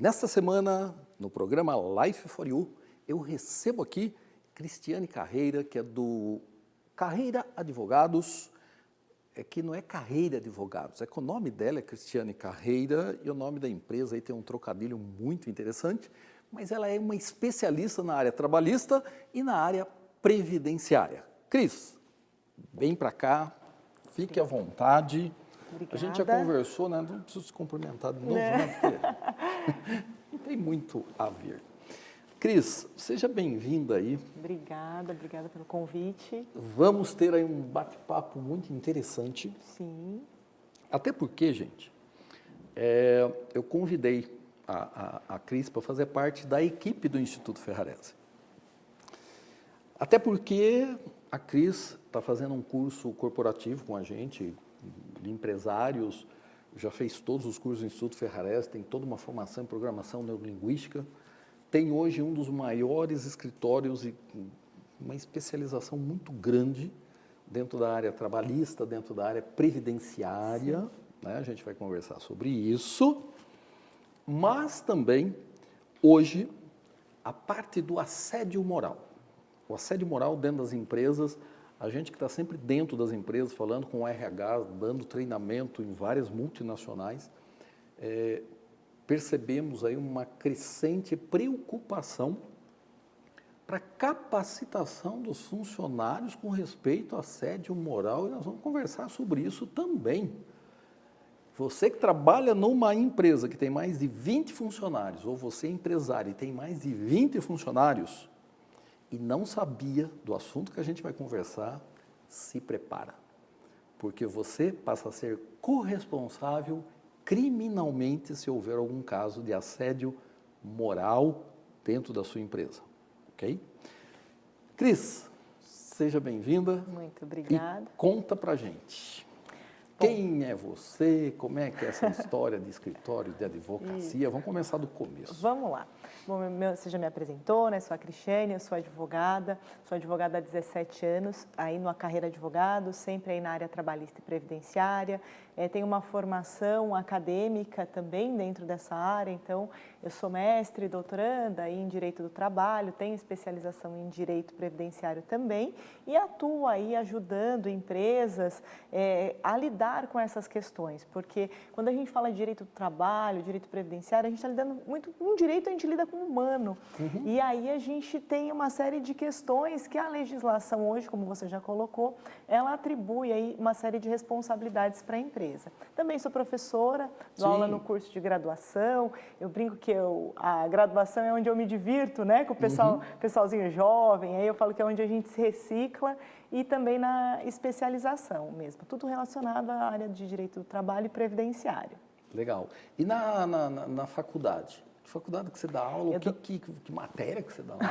Nesta semana, no programa Life for You, eu recebo aqui Cristiane Carreira, que é do Carreira Advogados, que não é Carreira Advogados, é que o nome dela é Cristiane Carreira e o nome da empresa aí tem um trocadilho muito interessante, mas ela é uma especialista na área trabalhista e na área previdenciária. Cris, vem para cá, fique à vontade. Obrigada. A gente já conversou, né? Não preciso te cumprimentar de novo, né? Porque não tem muito a ver. Cris, seja bem-vinda aí. Obrigada pelo convite. Vamos ter aí um bate-papo muito interessante. Sim. Até porque, gente, eu convidei a Cris para fazer parte da equipe do Instituto Ferrarese. Até porque a Cris está fazendo um curso corporativo com a gente, de empresários, já fez todos os cursos do Instituto Ferrarese, tem toda uma formação em programação neurolinguística, tem hoje um dos maiores escritórios e uma especialização muito grande dentro da área trabalhista, dentro da área previdenciária, né? A gente vai conversar sobre isso, mas também, hoje, a parte do assédio moral. O assédio moral dentro das empresas, a gente que está sempre dentro das empresas, falando com o RH, dando treinamento em várias multinacionais, percebemos aí uma crescente preocupação para a capacitação dos funcionários com respeito ao assédio moral, e nós vamos conversar sobre isso também. Você que trabalha numa empresa que tem mais de 20 funcionários, ou você é empresário e tem mais de 20 funcionários, e não sabia do assunto que a gente vai conversar, se prepara. Porque você passa a ser corresponsável criminalmente se houver algum caso de assédio moral dentro da sua empresa, ok? Cris, seja bem-vinda. Muito obrigada. E conta pra gente. Quem é você? Como é que é essa história de escritório de advocacia? Vamos começar do começo. Vamos lá. Bom, você já me apresentou, né? Sou a Cristiane, eu sou advogada há 17 anos, aí numa carreira advogado, sempre aí na área trabalhista e previdenciária. Tenho uma formação acadêmica também dentro dessa área, então eu sou mestre, doutoranda aí em Direito do Trabalho, tenho especialização em Direito Previdenciário também e atuo aí ajudando empresas a lidar com essas questões, porque quando a gente fala de Direito do Trabalho, Direito Previdenciário, a gente está lidando muito com direito, a gente lida com o humano. E aí a gente tem uma série de questões que a legislação hoje, como você já colocou, ela atribui aí uma série de responsabilidades para a empresa. Também sou professora, dou aula no curso de graduação, eu brinco que a graduação é onde eu me divirto, né, com o pessoalzinho jovem, aí eu falo que é onde a gente se recicla e também na especialização mesmo, tudo relacionado à área de direito do trabalho e previdenciário. Legal. E na faculdade? Que faculdade que você dá aula? Que matéria que você dá aula?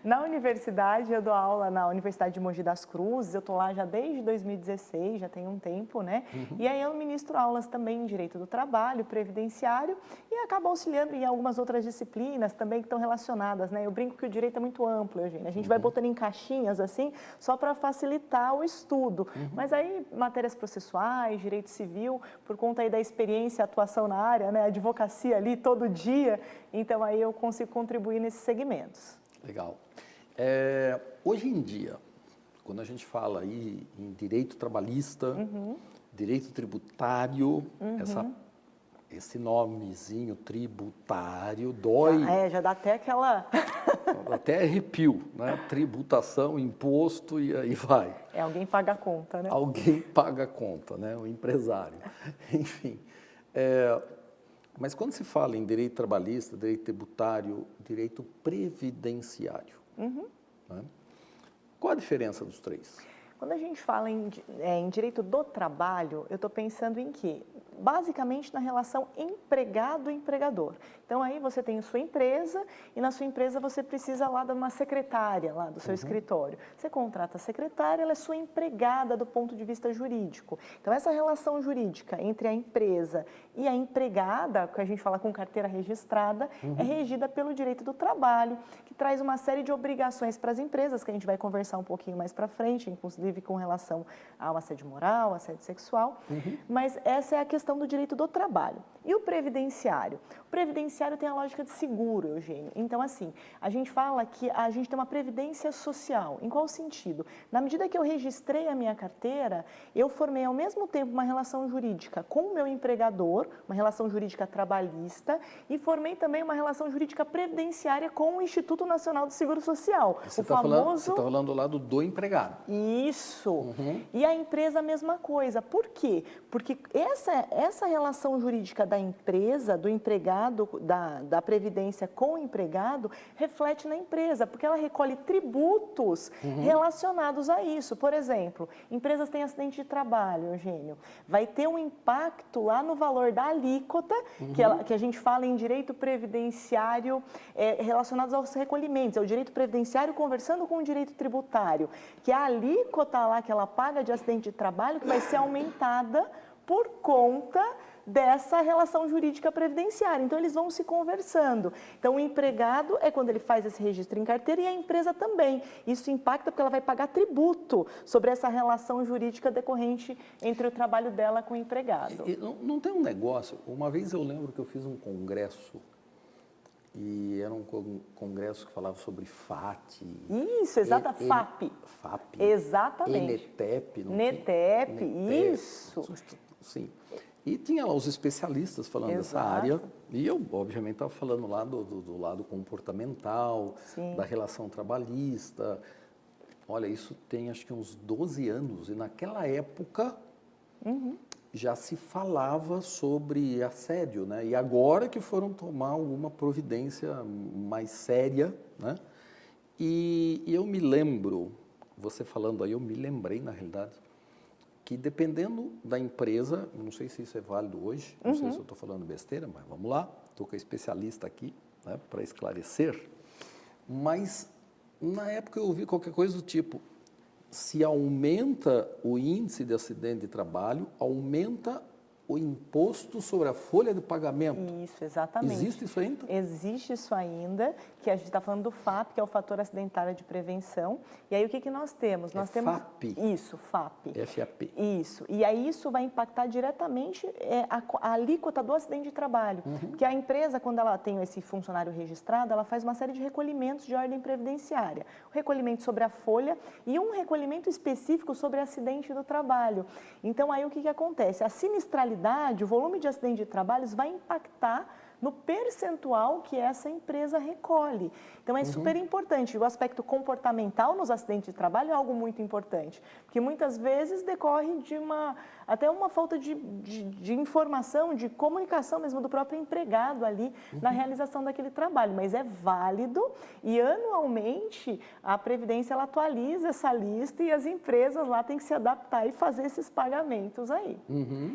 Na universidade, eu dou aula na Universidade de Mogi das Cruzes, eu estou lá já desde 2016, já tem um tempo, né? E aí eu ministro aulas também em Direito do Trabalho, Previdenciário e acabo auxiliando em algumas outras disciplinas também que estão relacionadas, né? Eu brinco que o direito é muito amplo, Eugênio, a gente vai botando em caixinhas assim, só para facilitar o estudo. Mas aí, matérias processuais, direito civil, por conta aí da experiência e atuação na área, né? Advocacia ali todo dia, então aí eu consigo contribuir nesses segmentos. Legal. Hoje em dia, quando a gente fala aí em direito trabalhista, direito tributário, esse nomezinho tributário dói. Já dá até aquela... até arrepio, né? Tributação, imposto e aí vai. Alguém paga a conta, né? Alguém paga a conta, né? O empresário. Enfim. Mas quando se fala em direito trabalhista, direito tributário, direito previdenciário, né? Qual a diferença dos três? Quando a gente fala em direito do trabalho, eu estou pensando em quê? Basicamente na relação empregado-empregador. Então aí você tem a sua empresa e na sua empresa você precisa lá de uma secretária lá do seu escritório. Você contrata a secretária, ela é sua empregada do ponto de vista jurídico. Então essa relação jurídica entre a empresa e a empregada, que a gente fala com carteira registrada, é regida pelo direito do trabalho, que traz uma série de obrigações para as empresas, que a gente vai conversar um pouquinho mais para frente, inclusive com relação ao assédio moral, assédio sexual, mas essa é a questão do direito do trabalho. E o previdenciário? O previdenciário tem a lógica de seguro, Eugênio. Então, assim, a gente fala que a gente tem uma previdência social. Em qual sentido? Na medida que eu registrei a minha carteira, eu formei ao mesmo tempo uma relação jurídica com o meu empregador, uma relação jurídica trabalhista, e formei também uma relação jurídica previdenciária com o Instituto Nacional do Seguro Social. Você está falando do lado do empregado. Isso. E a empresa a mesma coisa. Por quê? Porque essa relação jurídica da empresa, do empregado, da previdência com o empregado, reflete na empresa, porque ela recolhe tributos relacionados a isso. Por exemplo, empresas têm acidente de trabalho, Eugênio, vai ter um impacto lá no valor da alíquota, que a gente fala em direito previdenciário relacionados aos recolhimentos, é o direito previdenciário conversando com o direito tributário, que a alíquota lá que ela paga de acidente de trabalho que vai ser aumentada por conta dessa relação jurídica previdenciária. Então, eles vão se conversando. Então, o empregado é quando ele faz esse registro em carteira e a empresa também. Isso impacta porque ela vai pagar tributo sobre essa relação jurídica decorrente entre o trabalho dela com o empregado. E não tem um negócio, uma vez eu lembro que eu fiz um congresso, e era um congresso que falava sobre FAT. Isso, FAP. FAP. Exatamente. NETEP. NETEP, isso. Sim. E tinha lá os especialistas falando dessa área, e eu, obviamente, estava falando lá do lado comportamental, da relação trabalhista. Olha, isso tem acho que uns 12 anos, e naquela época já se falava sobre assédio, né? E agora que foram tomar alguma providência mais séria, né? E eu me lembro, você falando aí, eu me lembrei, na realidade, que dependendo da empresa, não sei se isso é válido hoje, não sei se eu estou falando besteira, mas vamos lá, estou com a especialista aqui, né, para esclarecer, mas na época eu ouvi qualquer coisa do tipo, se aumenta o índice de acidente de trabalho, aumenta o imposto sobre a folha de pagamento. Isso, exatamente. Existe isso ainda? Existe isso ainda, que a gente está falando do FAP, que é o fator acidentário de prevenção. E aí o que nós temos? Nós temos FAP? Isso, FAP. FAP. Isso. E aí isso vai impactar diretamente a alíquota do acidente de trabalho. Porque a empresa, quando ela tem esse funcionário registrado, ela faz uma série de recolhimentos de ordem previdenciária. O recolhimento sobre a folha e um recolhimento específico sobre acidente do trabalho. Então aí o que acontece? A sinistralidade, o volume de acidente de trabalhos vai impactar no percentual que essa empresa recolhe. Então, é super importante. E o aspecto comportamental nos acidentes de trabalho é algo muito importante, porque muitas vezes decorre de até uma falta de informação, de comunicação mesmo do próprio empregado ali na realização daquele trabalho. Mas é válido e anualmente a Previdência ela atualiza essa lista e as empresas lá têm que se adaptar e fazer esses pagamentos aí.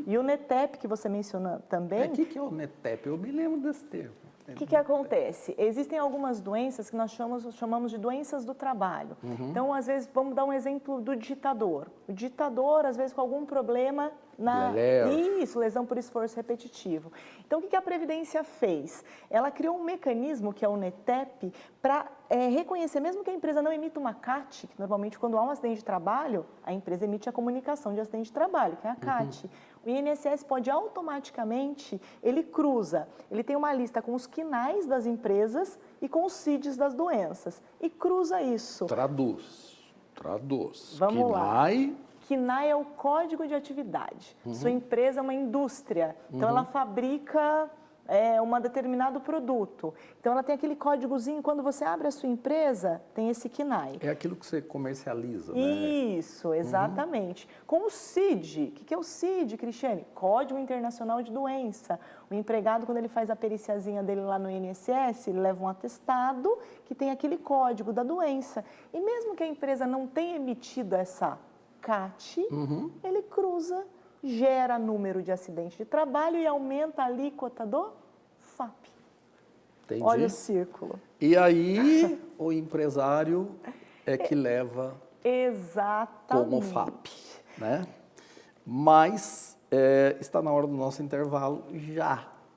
E o NETEP, que você mencionou também... O que é o NETEP? Eu me lembro desse termo. O que acontece? Existem algumas doenças que nós chamamos de doenças do trabalho. Então, às vezes, vamos dar um exemplo do digitador. O digitador, às vezes, com algum problema Isso, lesão por esforço repetitivo. Então, o que a Previdência fez? Ela criou um mecanismo, que é o NETEP, para reconhecer, mesmo que a empresa não emita uma CAT, que normalmente quando há um acidente de trabalho, a empresa emite a comunicação de acidente de trabalho, que é a CAT. O INSS pode automaticamente, ele tem uma lista com os quinais das empresas e com os CIDs das doenças, e cruza isso. Traduz. Vamos lá. KINAI é o código de atividade. Sua empresa é uma indústria, então ela fabrica um determinado produto. Então ela tem aquele códigozinho, quando você abre a sua empresa, tem esse KINAI. É aquilo que você comercializa, né? Isso, exatamente. Com o CID, o que é o CID, Cristiane? Código Internacional de Doença. O empregado, quando ele faz a periciazinha dele lá no INSS, ele leva um atestado que tem aquele código da doença. E mesmo que a empresa não tenha emitido essa CAT, ele cruza, gera número de acidente de trabalho e aumenta a alíquota do FAP. Entendi. Olha o círculo. E aí o empresário é que leva como FAP, né? Mas está na hora do nosso intervalo,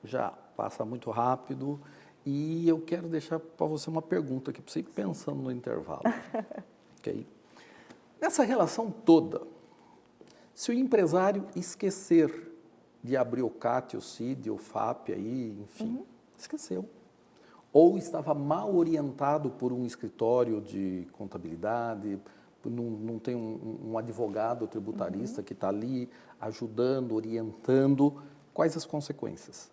já passa muito rápido, e eu quero deixar para você uma pergunta aqui, para você ir pensando no intervalo, ok? Nessa relação toda, se o empresário esquecer de abrir o CAT, o CID, o FAP, aí, enfim, esqueceu. Ou estava mal orientado por um escritório de contabilidade, não tem um advogado tributarista que está ali ajudando, orientando, quais as consequências?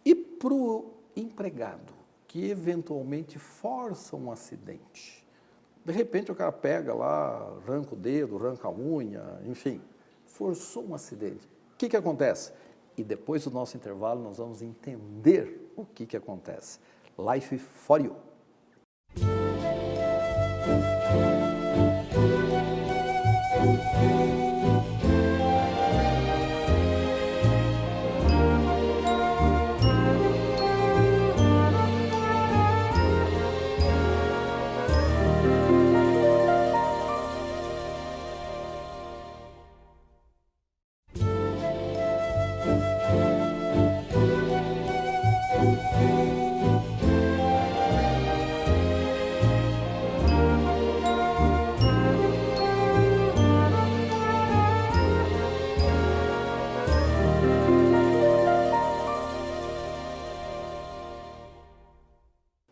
E para o empregado, que eventualmente força um acidente, de repente o cara pega lá, arranca o dedo, arranca a unha, enfim, forçou um acidente. O que acontece? E depois do nosso intervalo nós vamos entender o que acontece. Life for You.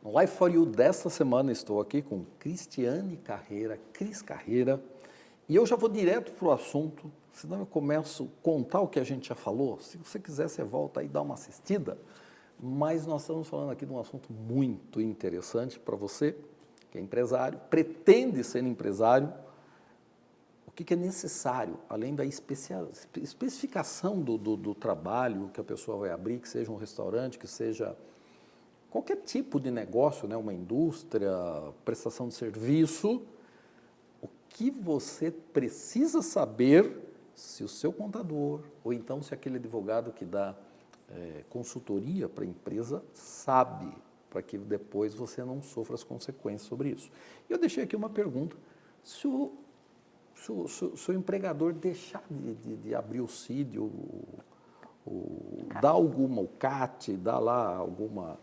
No Life for You desta semana estou aqui com Cristiane Carreira, Cris Carreira, e eu já vou direto para o assunto, senão eu começo a contar o que a gente já falou. Se você quiser, você volta aí e dá uma assistida, mas nós estamos falando aqui de um assunto muito interessante para você, que é empresário, pretende ser empresário. O que é necessário, além da especificação do trabalho que a pessoa vai abrir, que seja um restaurante, que seja qualquer tipo de negócio, né, uma indústria, prestação de serviço, o que você precisa saber se o seu contador, ou então se aquele advogado que dá consultoria para a empresa, sabe, para que depois você não sofra as consequências sobre isso. Eu deixei aqui uma pergunta, se o empregador deixar de abrir o CID, dá o CAT, dá lá alguma...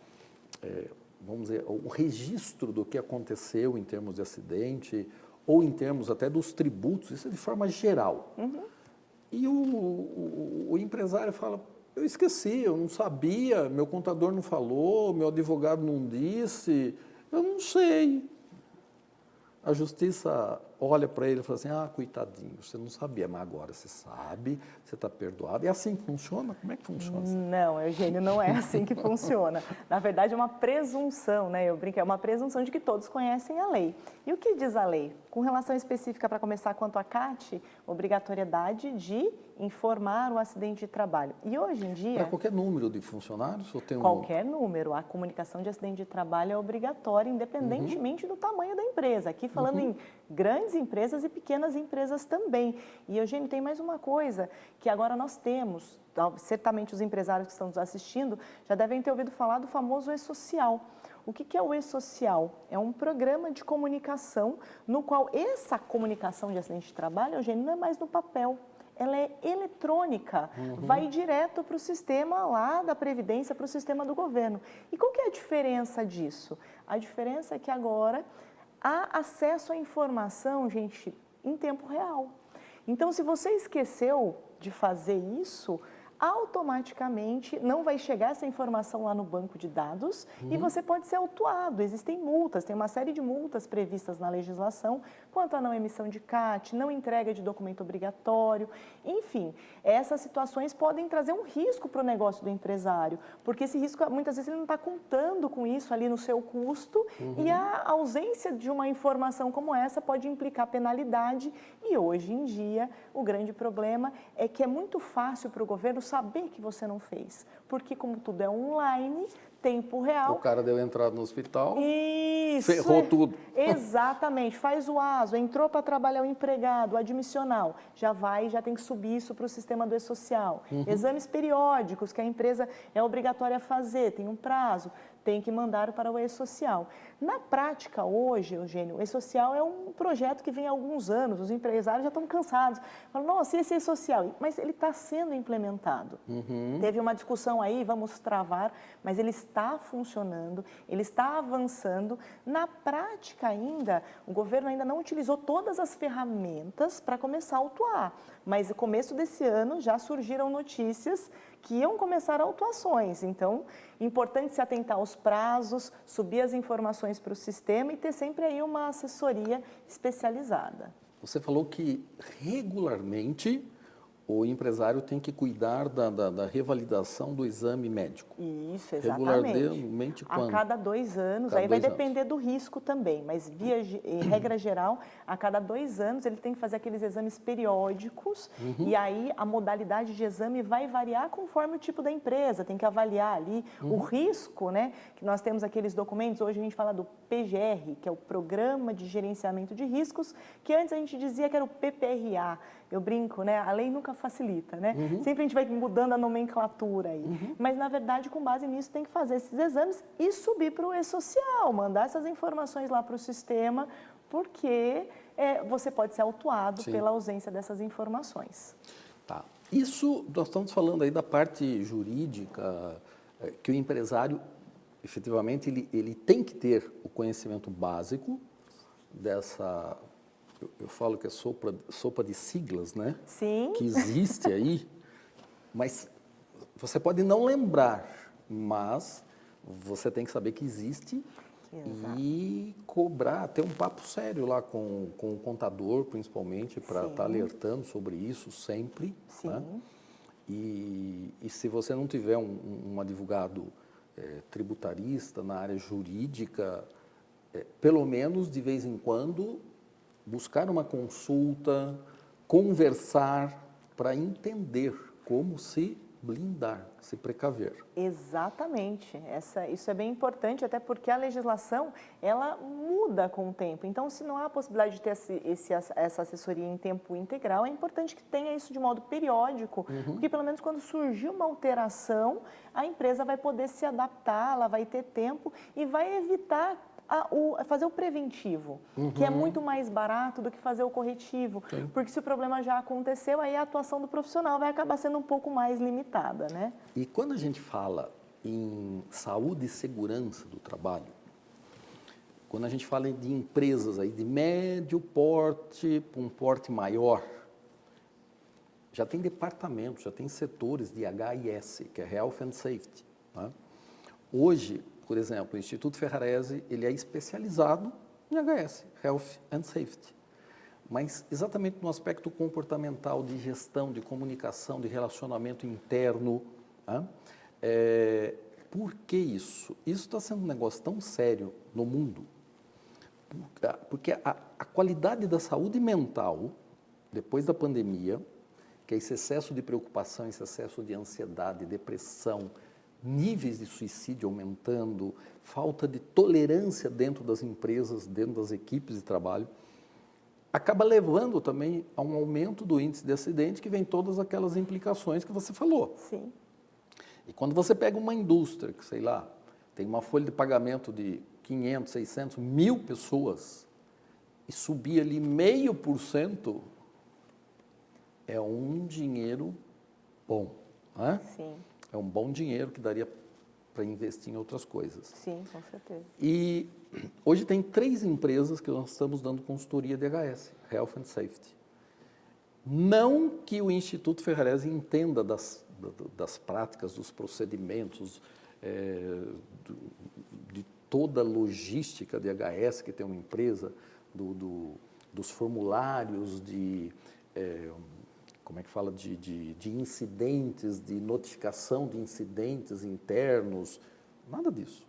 vamos dizer, o registro do que aconteceu em termos de acidente, ou em termos até dos tributos, isso é de forma geral. E o empresário fala, eu esqueci, eu não sabia, meu contador não falou, meu advogado não disse, eu não sei. A justiça olha para ele e fala assim, coitadinho, você não sabia, mas agora você sabe, você está perdoado. É assim que funciona? Como é que funciona? Não, Eugênio, não é assim que funciona. Na verdade, é uma presunção, né? Eu brinco, é uma presunção de que todos conhecem a lei. E o que diz a lei? Com relação específica, para começar, quanto à CAT, obrigatoriedade de informar o acidente de trabalho. E hoje em dia... Para qualquer número de funcionários? Ou tem qualquer número. A comunicação de acidente de trabalho é obrigatória, independentemente do tamanho da empresa. Aqui falando em grandes empresas e pequenas empresas também. E, Eugênio, tem mais uma coisa que agora nós temos, certamente os empresários que estão nos assistindo já devem ter ouvido falar do famoso e-social. O que é o e-social? É um programa de comunicação no qual essa comunicação de acidente de trabalho, Eugênio, não é mais no papel. Ela é eletrônica, vai direto para o sistema lá da Previdência, para o sistema do governo. E qual que é a diferença disso? A diferença é que agora há acesso à informação, gente, em tempo real. Então, se você esqueceu de fazer isso, automaticamente não vai chegar essa informação lá no banco de dados e você pode ser autuado. Existem multas, tem uma série de multas previstas na legislação quanto à não emissão de CAT, não entrega de documento obrigatório, enfim, essas situações podem trazer um risco para o negócio do empresário, porque esse risco, muitas vezes, ele não está contando com isso ali no seu custo e a ausência de uma informação como essa pode implicar penalidade e hoje em dia o grande problema é que é muito fácil para o governo saber que você não fez, porque como tudo é online, tempo real... O cara deu entrada no hospital, isso, ferrou tudo. Exatamente, faz o ASO, entrou para trabalhar o empregado, o admissional, já tem que subir isso para o sistema do e-social. Exames periódicos que a empresa é obrigatória a fazer, tem um prazo, tem que mandar para o E-Social. Na prática, hoje, Eugênio, o E-Social é um projeto que vem há alguns anos, os empresários já estão cansados. Falam, nossa, esse E-Social? Mas ele está sendo implementado. Teve uma discussão aí, vamos travar, mas ele está funcionando, ele está avançando. Na prática ainda, o governo ainda não utilizou todas as ferramentas para começar a autuar. Mas no começo desse ano já surgiram notícias que iam começar autuações. Então, importante se atentar aos prazos, subir as informações para o sistema e ter sempre aí uma assessoria especializada. Você falou que regularmente o empresário tem que cuidar da revalidação do exame médico. Isso, exatamente. Regularmente quando? A cada 2 anos, Cada aí vai 2 anos. depender do risco também, mas regra geral, a cada 2 anos ele tem que fazer aqueles exames periódicos e aí a modalidade de exame vai variar conforme o tipo da empresa, tem que avaliar ali o risco, né? Que nós temos aqueles documentos, hoje a gente fala do PGR, que é o Programa de Gerenciamento de Riscos, que antes a gente dizia que era o PPRA. Eu brinco, né? A lei nunca facilita, né? Sempre a gente vai mudando a nomenclatura aí. Mas, na verdade, com base nisso, tem que fazer esses exames e subir para o E-Social, mandar essas informações lá para o sistema, porque você pode ser autuado pela ausência dessas informações. Tá. Isso, nós estamos falando aí da parte jurídica, que o empresário, efetivamente, ele tem que ter o conhecimento básico dessa... Eu falo que é sopa de siglas, né? Sim. Que existe aí, mas você pode não lembrar, mas você tem que saber que existe. Exato. E cobrar, ter um papo sério lá com o contador, principalmente, para estar alertando sobre isso sempre. Sim. Né? E se você não tiver um advogado tributarista na área jurídica, pelo menos de vez em quando, buscar uma consulta, conversar para entender como se blindar, se precaver. Exatamente. Isso é bem importante, até porque a legislação, ela muda com o tempo. Então, se não há a possibilidade de ter essa assessoria em tempo integral, é importante que tenha isso de modo periódico, porque pelo menos quando surgir uma alteração, a empresa vai poder se adaptar, ela vai ter tempo e vai evitar fazer o preventivo, que é muito mais barato do que fazer o corretivo, porque se o problema já aconteceu, aí a atuação do profissional vai acabar sendo um pouco mais limitada, né? E quando a gente fala em saúde e segurança do trabalho, quando a gente fala de empresas aí de médio porte para um porte maior, já tem departamentos, já tem setores de HIS, que é Health and Safety. Né? Hoje, por exemplo, o Instituto Ferrarese, ele é especializado em HS, Health and Safety. Mas exatamente no aspecto comportamental, de gestão, de comunicação, de relacionamento interno. Né? Por que isso? Isso está sendo um negócio tão sério no mundo, porque a qualidade da saúde mental, depois da pandemia, que é esse excesso de preocupação, esse excesso de ansiedade, depressão, níveis de suicídio aumentando, falta de tolerância dentro das empresas, dentro das equipes de trabalho, acaba levando também a um aumento do índice de acidente, que vem todas aquelas implicações que você falou. Sim. E quando você pega uma indústria que, sei lá, tem uma folha de pagamento de 500, 600, 1.000 pessoas, e subir ali 0,5%, é um dinheiro bom, né? Sim. É um bom dinheiro que daria para investir em outras coisas. Sim, com certeza. E hoje tem 3 empresas que nós estamos dando consultoria de HS, Health and Safety. Não que o Instituto Ferrarese entenda das práticas, dos procedimentos, de toda a logística de HS que tem uma empresa, dos formulários como é que fala, de incidentes, de notificação de incidentes internos, nada disso.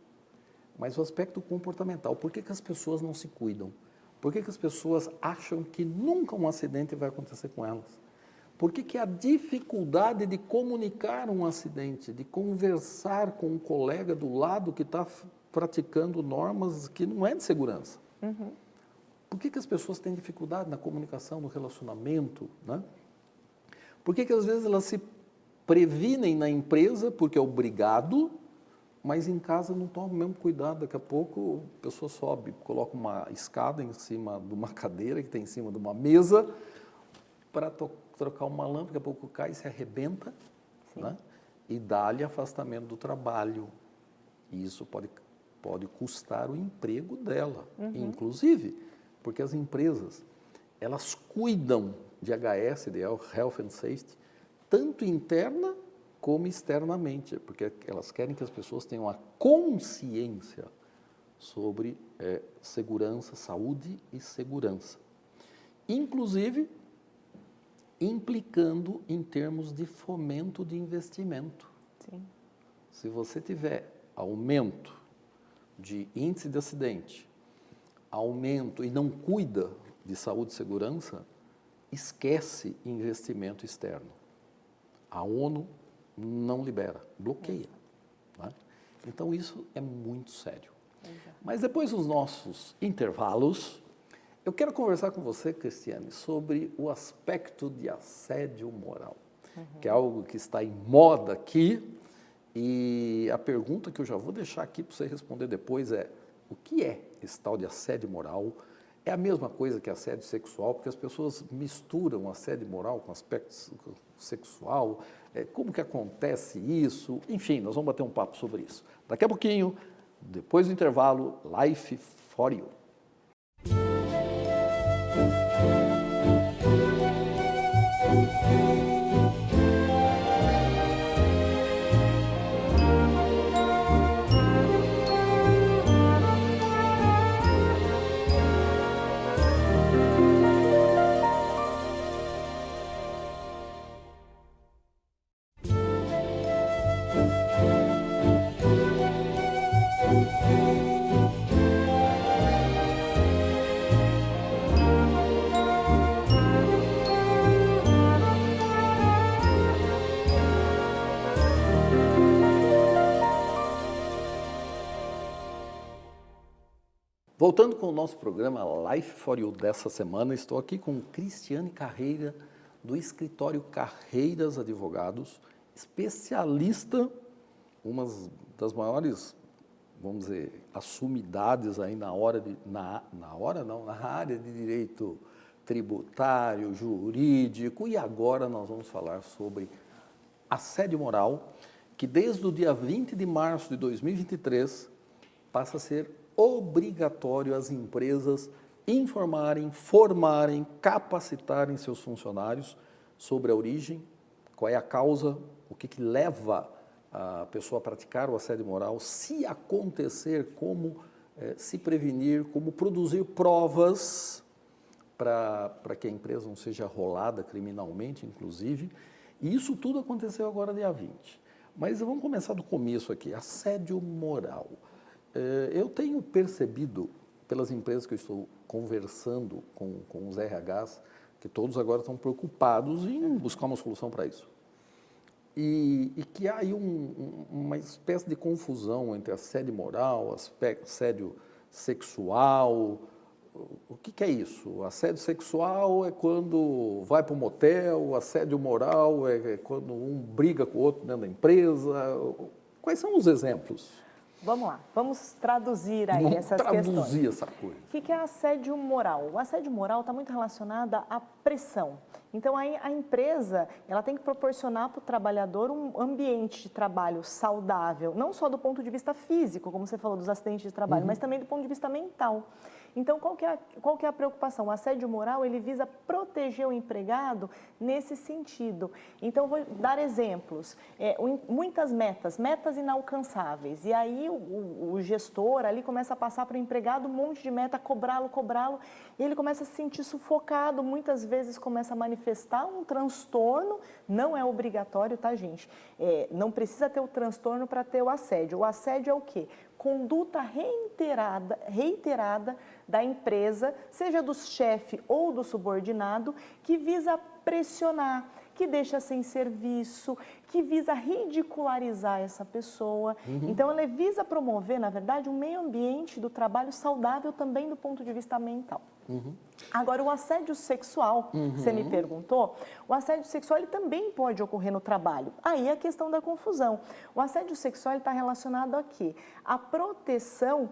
Mas o aspecto comportamental, por que as pessoas não se cuidam? Por que as pessoas acham que nunca um acidente vai acontecer com elas? Por que a dificuldade de comunicar um acidente, de conversar com um colega do lado que está praticando normas que não é de segurança? Por que as pessoas têm dificuldade na comunicação, no relacionamento, né? Por que às vezes elas se previnem na empresa porque é obrigado, mas em casa não toma o mesmo cuidado. Daqui a pouco a pessoa sobe, coloca uma escada em cima de uma cadeira que tem em cima de uma mesa para trocar uma lâmpada, daqui a pouco cai e se arrebenta, né? E dá-lhe afastamento do trabalho. E isso pode custar o emprego dela, inclusive, porque as empresas, elas cuidam de HS, de Health and Safety, tanto interna como externamente, porque elas querem que as pessoas tenham a consciência sobre segurança, saúde e segurança. Inclusive, implicando em termos de fomento de investimento. Sim. Se você tiver aumento de índice de acidente, aumento e não cuida de saúde e segurança, esquece investimento externo. A ONU não libera, bloqueia. Né? Então, isso é muito sério. Mas depois dos nossos intervalos, eu quero conversar com você, Cristiane, sobre o aspecto de assédio moral, que é algo que está em moda aqui. E a pergunta que eu já vou deixar aqui para você responder depois é: o que é esse tal de assédio moral? É a mesma coisa que assédio sexual, porque as pessoas misturam assédio moral com aspecto sexual. Como que acontece isso? Enfim, nós vamos bater um papo sobre isso. Daqui a pouquinho, depois do intervalo, Life for You. Voltando com o nosso programa Life for You dessa semana, estou aqui com Cristiane Carreira, do escritório Carreiras Advogados, especialista, uma das maiores, vamos dizer, assumidades aí na área de direito tributário, jurídico, e agora nós vamos falar sobre assédio moral, que desde o dia 20 de março de 2023 passa a ser obrigatório as empresas informarem, formarem, capacitarem seus funcionários sobre a origem, qual é a causa, o que leva a pessoa a praticar o assédio moral, se acontecer, como se prevenir, como produzir provas para que a empresa não seja rolada criminalmente, inclusive. E isso tudo aconteceu agora dia 20. Mas vamos começar do começo aqui, assédio moral. Eu tenho percebido, pelas empresas que eu estou conversando com os RHs, que todos agora estão preocupados em buscar uma solução para isso. E que há aí uma espécie de confusão entre assédio moral, assédio sexual. O que é isso? O assédio sexual é quando vai para o motel, o assédio moral é quando um briga com o outro dentro da empresa. Quais são os exemplos? Vamos lá, vamos traduzir aí essas questões. Traduzir essa coisa. O que é assédio moral? O assédio moral está muito relacionado à pressão. Então, a empresa ela tem que proporcionar para o trabalhador um ambiente de trabalho saudável, não só do ponto de vista físico, como você falou, dos acidentes de trabalho, mas também do ponto de vista mental. Então, qual que é a preocupação? O assédio moral, ele visa proteger o empregado nesse sentido. Então, vou dar exemplos. Muitas metas inalcançáveis. E aí, o gestor ali começa a passar para o empregado um monte de meta, cobrá-lo, e ele começa a se sentir sufocado, muitas vezes começa a manifestar um transtorno. Não é obrigatório, tá, gente? Não precisa ter o transtorno para ter o assédio. O assédio é o quê? Conduta reiterada da empresa, seja do chefe ou do subordinado, que visa pressionar, que deixa sem serviço, que visa ridicularizar essa pessoa. Então, ela visa promover, na verdade, um meio ambiente do trabalho saudável também do ponto de vista mental. Agora, o assédio sexual, você me perguntou, o assédio sexual ele também pode ocorrer no trabalho. Aí é a questão da confusão. O assédio sexual está relacionado a quê? A proteção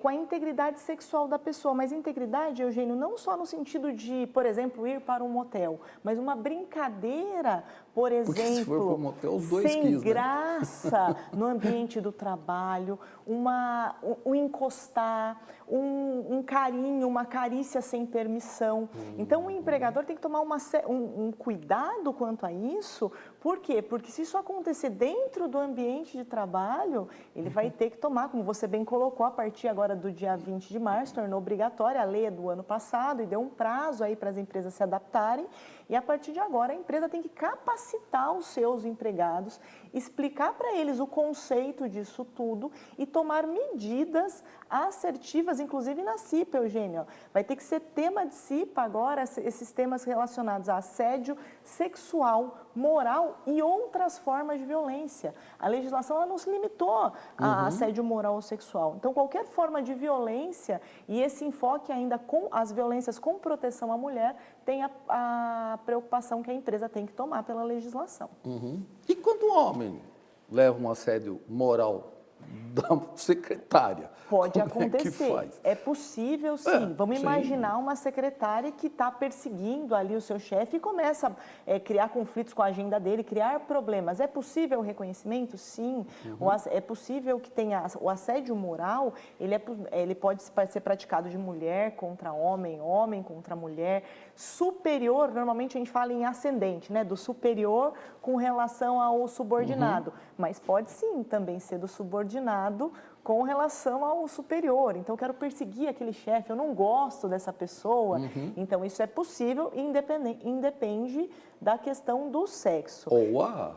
com a integridade sexual da pessoa. Mas integridade, Eugênio, não só no sentido de, por exemplo, ir para um motel, mas uma brincadeira, por exemplo, porque se for para um motel, os dois sem quis, graça no ambiente do trabalho, um encostar, um carinho, uma carícia sem permissão. Então, o empregador tem que tomar um cuidado quanto a isso. Por quê? Porque se isso acontecer dentro do ambiente de trabalho, ele vai ter que tomar, como você bem colocou, a partir agora do dia 20 de março, tornou obrigatória, a lei é do ano passado e deu um prazo aí para as empresas se adaptarem. E a partir de agora, a empresa tem que capacitar os seus empregados, explicar para eles o conceito disso tudo e tomar medidas assertivas, inclusive na CIPA, Eugênio. Vai ter que ser tema de CIPA agora, esses temas relacionados a assédio sexual, moral e outras formas de violência. A legislação ela não se limitou a assédio moral ou sexual. Então, qualquer forma de violência e esse enfoque ainda com as violências com proteção à mulher tem a preocupação que a empresa tem que tomar pela legislação. E quando o homem leva um assédio moral da secretária? Pode como acontecer. É, que faz? É possível, sim. Vamos sim. imaginar uma secretária que está perseguindo ali o seu chefe e começa a criar conflitos com a agenda dele, criar problemas. É possível o reconhecimento? Sim. É possível que tenha o assédio moral, ele pode ser praticado de mulher contra homem, homem contra mulher, superior, normalmente a gente fala em ascendente, né? Do superior com relação ao subordinado. Mas pode sim também ser do subordinado com relação ao superior. Então, eu quero perseguir aquele chefe, eu não gosto dessa pessoa. Então, isso é possível e independe da questão do sexo. Ou a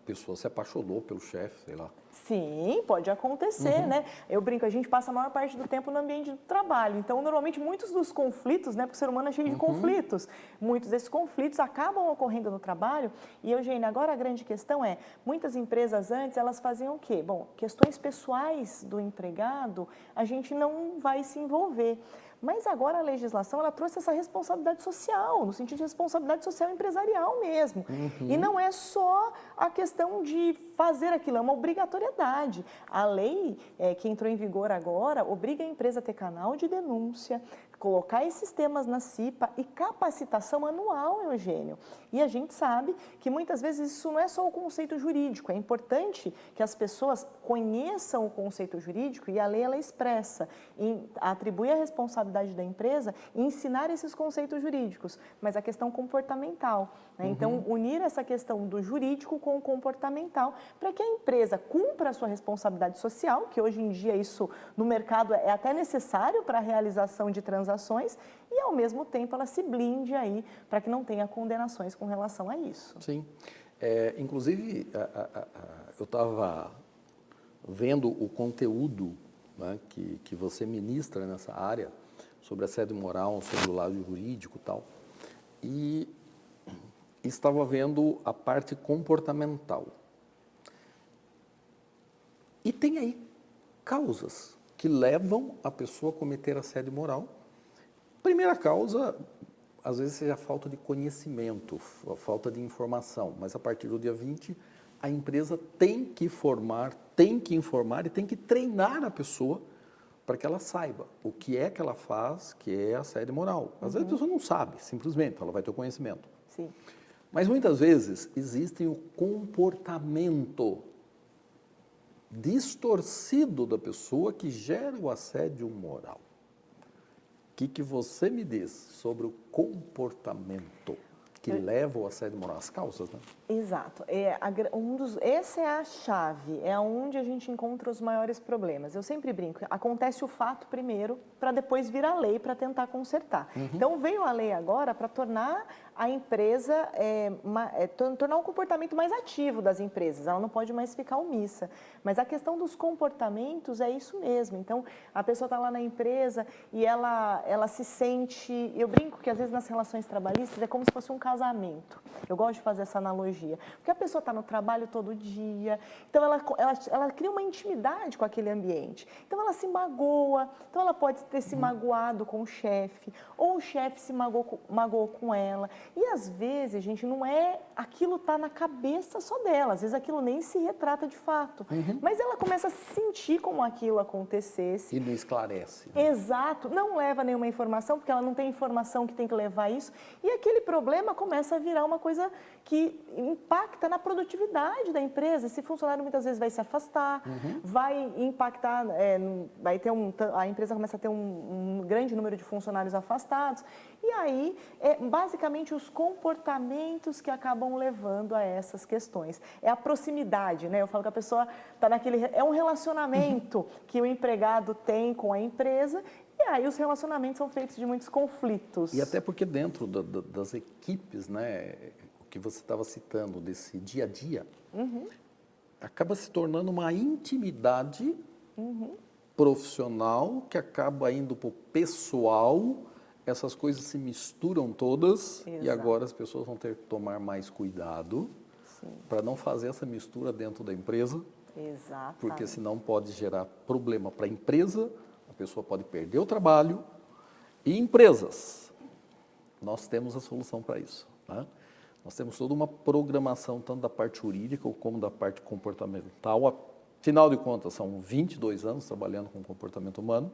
pessoa se apaixonou pelo chefe, sei lá. Sim, pode acontecer, né? Eu brinco, a gente passa a maior parte do tempo no ambiente do trabalho. Então, normalmente, muitos dos conflitos, né? Porque o ser humano é cheio de conflitos. Muitos desses conflitos acabam ocorrendo no trabalho. E, Eugênia, agora a grande questão é, muitas empresas antes, elas faziam o quê? Bom, questões pessoais do empregado, a gente não vai se envolver. Mas agora a legislação, ela trouxe essa responsabilidade social, no sentido de responsabilidade social empresarial mesmo. E não é só a questão de fazer aquilo, é uma obrigatoriedade. A lei que entrou em vigor agora obriga a empresa a ter canal de denúncia, colocar esses temas na CIPA e capacitação anual, Eugênio. E a gente sabe que muitas vezes isso não é só o conceito jurídico, é importante que as pessoas conheçam o conceito jurídico e a lei ela expressa, atribui a responsabilidade da empresa em ensinar esses conceitos jurídicos, mas a questão comportamental, né? Então, unir essa questão do jurídico com o comportamental para que a empresa cumpra a sua responsabilidade social, que hoje em dia isso no mercado é até necessário para a realização de transações, e ao mesmo tempo ela se blinde aí para que não tenha condenações com relação a isso. Sim. Inclusive, eu estava vendo o conteúdo, né, que você ministra nessa área, sobre assédio moral, sobre o lado jurídico e tal, e estava vendo a parte comportamental. E tem aí causas que levam a pessoa a cometer assédio moral. Primeira causa, às vezes, seja a falta de conhecimento, a falta de informação, mas a partir do dia 20, a empresa tem que formar, tem que informar e tem que treinar a pessoa para que ela saiba o que é que ela faz, que é assédio moral. Às vezes a pessoa não sabe, simplesmente, ela vai ter o conhecimento. Sim. Mas muitas vezes existe o comportamento distorcido da pessoa que gera o assédio moral. O que você me diz sobre o comportamento que leva ao assédio moral? As causas, né? Exato. Essa é a chave, é onde a gente encontra os maiores problemas. Eu sempre brinco, acontece o fato primeiro, para depois vir a lei para tentar consertar. Então, veio a lei agora para tornar a empresa tornar um comportamento mais ativo das empresas, ela não pode mais ficar omissa. Mas a questão dos comportamentos é isso mesmo. Então, a pessoa está lá na empresa e ela se sente... Eu brinco que às vezes nas relações trabalhistas é como se fosse um casamento. Eu gosto de fazer essa analogia. Porque a pessoa está no trabalho todo dia, então ela cria uma intimidade com aquele ambiente. Então, ela se magoa, então ela pode ter se magoado com o chefe, ou o chefe se magoou com ela. E às vezes, gente, não é aquilo tá na cabeça só dela, às vezes aquilo nem se retrata de fato. Mas ela começa a sentir como aquilo acontecesse. E não esclarece. Né? Exato, não leva nenhuma informação, porque ela não tem informação que tem que levar isso. E aquele problema começa a virar uma coisa que impacta na produtividade da empresa. Esse funcionário muitas vezes vai se afastar, vai impactar, vai ter a empresa começa a ter um grande número de funcionários afastados. E aí, basicamente, os comportamentos que acabam levando a essas questões. É a proximidade, né? Eu falo que a pessoa está naquele... É um relacionamento que o empregado tem com a empresa e aí os relacionamentos são feitos de muitos conflitos. E até porque dentro das equipes, né, o que você estava citando, desse dia a dia, acaba se tornando uma intimidade profissional que acaba indo para o pessoal, essas coisas se misturam todas. Exato. E agora as pessoas vão ter que tomar mais cuidado para não fazer essa mistura dentro da empresa. Exatamente. Porque senão pode gerar problema para a empresa, a pessoa pode perder o trabalho. E empresas, nós temos a solução para isso. Tá? Nós temos toda uma programação, tanto da parte jurídica como da parte comportamental. Afinal de contas, são 22 anos trabalhando com comportamento humano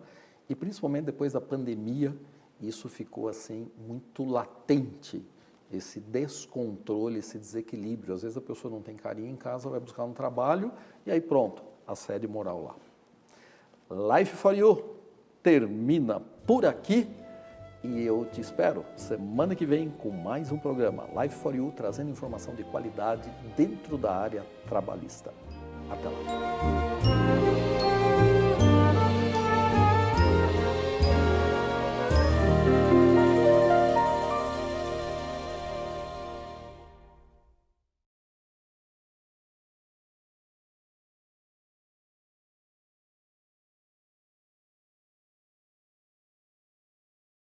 e principalmente depois da pandemia, isso ficou assim muito latente, esse descontrole, esse desequilíbrio. Às vezes a pessoa não tem carinho em casa, vai buscar um trabalho e aí pronto, assédio moral lá. Life for You termina por aqui e eu te espero semana que vem com mais um programa Life for You, trazendo informação de qualidade dentro da área trabalhista. Até lá.